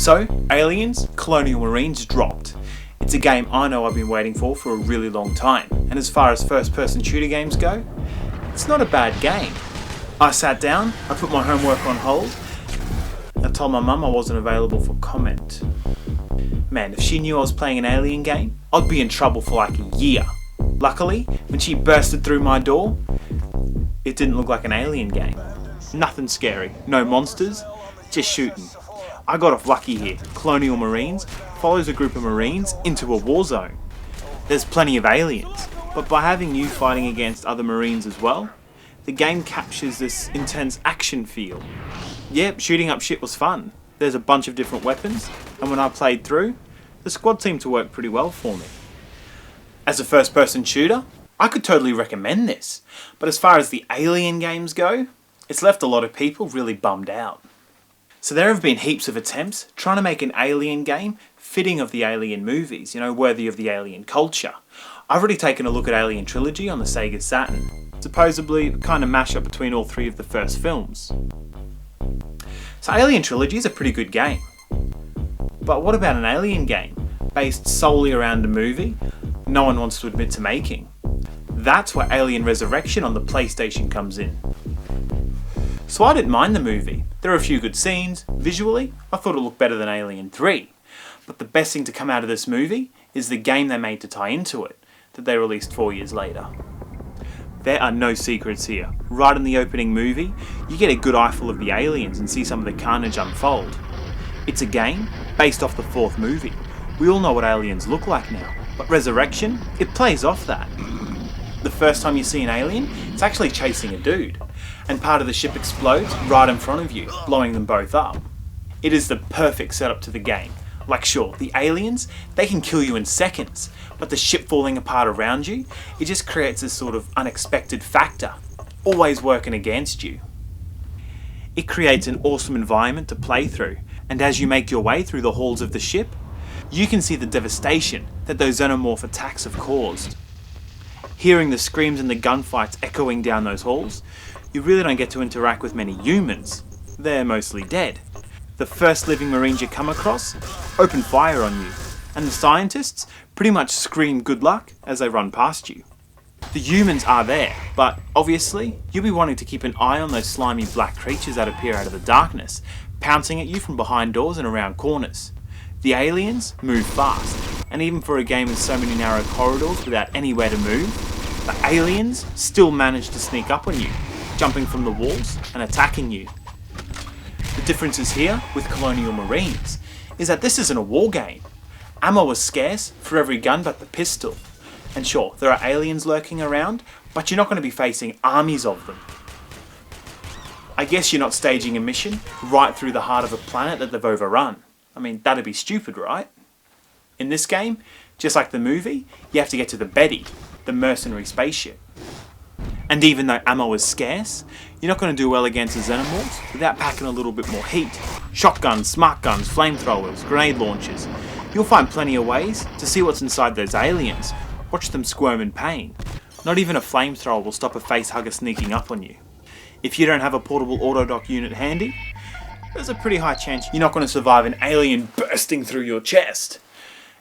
So, Aliens Colonial Marines dropped. It's a game I know I've been waiting for a really long time, and as far as first-person shooter games go, it's not a bad game. I sat down, I put my homework on hold, I told my mum I wasn't available for comment. Man, if she knew I was playing an Alien game, I'd be in trouble for like a year. Luckily, when she bursted through my door, it didn't look like an Alien game. Nothing scary, no monsters, just shooting. I got off lucky here. Colonial Marines follows a group of Marines into a war zone. There's plenty of aliens, but by having you fighting against other Marines as well, the game captures this intense action feel. Yep, shooting up shit was fun. There's a bunch of different weapons, and when I played through, the squad seemed to work pretty well for me. As a first-person shooter, I could totally recommend this, but as far as the Alien games go, it's left a lot of people really bummed out. So there have been heaps of attempts trying to make an Alien game fitting of the Alien movies, worthy of the Alien culture. I've already taken a look at Alien Trilogy on the Sega Saturn, supposedly kind of mashup between all three of the first films. So Alien Trilogy is a pretty good game. But what about an Alien game based solely around a movie no one wants to admit to making? That's where Alien Resurrection on the PlayStation comes in. So I didn't mind the movie. There are a few good scenes. Visually, I thought it looked better than Alien 3. But the best thing to come out of this movie is the game they made to tie into it, that they released 4 years later. There are no secrets here. Right in the opening movie, you get a good eyeful of the aliens and see some of the carnage unfold. It's a game based off the fourth movie. We all know what aliens look like now, but Resurrection, it plays off that. The first time you see an alien, it's actually chasing a dude, and part of the ship explodes right in front of you, blowing them both up. It is the perfect setup to the game. Like sure, the aliens, they can kill you in seconds, but the ship falling apart around you, it just creates this sort of unexpected factor, always working against you. It creates an awesome environment to play through, and as you make your way through the halls of the ship, you can see the devastation that those xenomorph attacks have caused. Hearing the screams and the gunfights echoing down those halls, you really don't get to interact with many humans. They're mostly dead. The first living Marines you come across open fire on you, and the scientists pretty much scream good luck as they run past you. The humans are there, but obviously you'll be wanting to keep an eye on those slimy black creatures that appear out of the darkness, pouncing at you from behind doors and around corners. The aliens move fast, and even for a game with so many narrow corridors without anywhere to move, the aliens still manage to sneak up on you, jumping from the walls and attacking you. The differences here with Colonial Marines is that this isn't a war game. Ammo is scarce for every gun but the pistol. And sure, there are aliens lurking around, but you're not going to be facing armies of them. I guess you're not staging a mission right through the heart of a planet that they've overrun. I mean, that'd be stupid, right? In this game, just like the movie, you have to get to the Betty, the mercenary spaceship. And even though ammo is scarce, you're not going to do well against the xenomorphs without packing a little bit more heat. Shotguns, smartguns, flamethrowers, grenade launchers. You'll find plenty of ways to see what's inside those aliens. Watch them squirm in pain. Not even a flamethrower will stop a facehugger sneaking up on you. If you don't have a portable autodock unit handy, there's a pretty high chance you're not going to survive an alien bursting through your chest.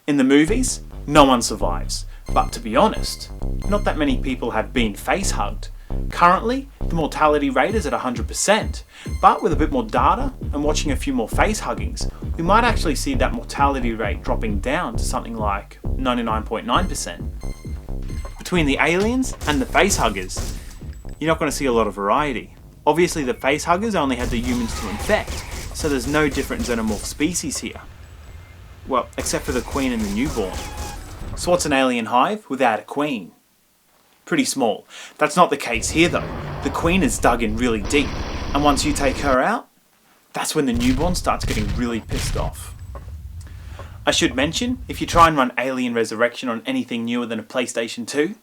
In the movies, no one survives. But to be honest, not that many people have been face-hugged. Currently, the mortality rate is at 100%, but with a bit more data and watching a few more face-huggings, we might actually see that mortality rate dropping down to something like 99.9%. Between the aliens and the face-huggers, you're not going to see a lot of variety. Obviously the face-huggers only had the humans to infect, so there's no different xenomorph species here. Well, except for the queen and the newborn. So what's an alien hive without a queen? Pretty small. That's not the case here though. The queen is dug in really deep, and once you take her out, that's when the newborn starts getting really pissed off. I should mention, if you try and run Alien Resurrection on anything newer than a PlayStation 2,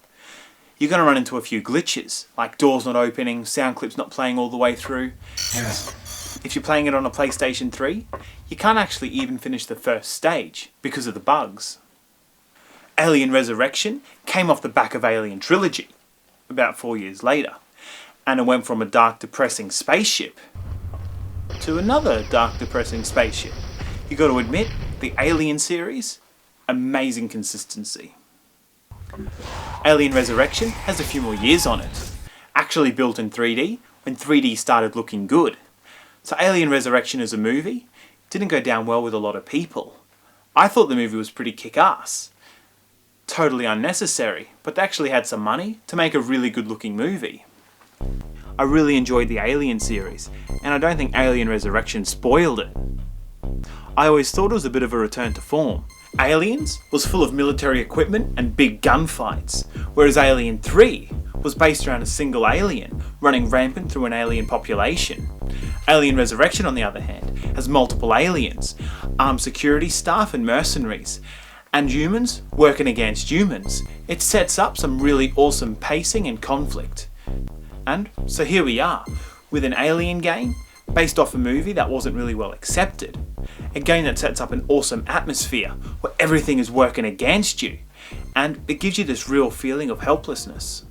you're going to run into a few glitches, like doors not opening, sound clips not playing all the way through. If you're playing it on a PlayStation 3, you can't actually even finish the first stage because of the bugs. Alien Resurrection came off the back of Alien Trilogy, about 4 years later, and it went from a dark, depressing spaceship to another dark, depressing spaceship. You got to admit, the Alien series, amazing consistency. Alien Resurrection has a few more years on it. Actually built in 3D when 3D started looking good. So Alien Resurrection as a movie didn't go down well with a lot of people. I thought the movie was pretty kick-ass. Totally unnecessary, but they actually had some money to make a really good looking movie. I really enjoyed the Alien series, and I don't think Alien Resurrection spoiled it. I always thought it was a bit of a return to form. Aliens was full of military equipment and big gunfights, whereas Alien 3 was based around a single alien running rampant through an alien population. Alien Resurrection, on the other hand, has multiple aliens, armed security staff and mercenaries, and humans working against humans. It sets up some really awesome pacing and conflict. And so here we are, with an Alien game based off a movie that wasn't really well accepted. A game that sets up an awesome atmosphere where everything is working against you, and it gives you this real feeling of helplessness.